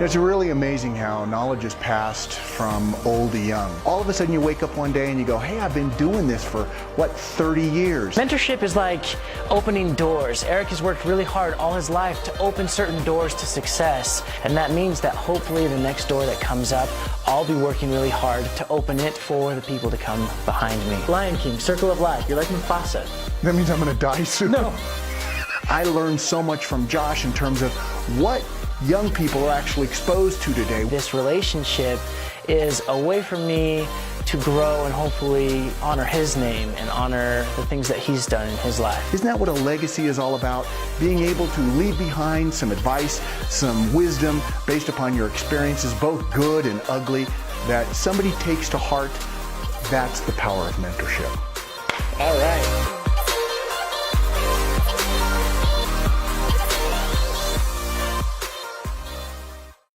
It's really amazing how knowledge is passed from old to young. All of a sudden you wake up one day and you go, hey, I've been doing this for, 30 years? Mentorship is like opening doors. Eric has worked really hard all his life to open certain doors to success. And that means that hopefully the next door that comes up, I'll be working really hard to open it for the people to come behind me. Lion King, Circle of Life. You're like Mufasa. That means I'm going to die soon. No. I learned so much from Josh in terms of what young people are actually exposed to today. This relationship is a way for me to grow and hopefully honor his name and honor the things that he's done in his life. Isn't that what a legacy is all about? Being able to leave behind some advice, some wisdom based upon your experiences, both good and ugly, that somebody takes to heart. That's the power of mentorship. All right.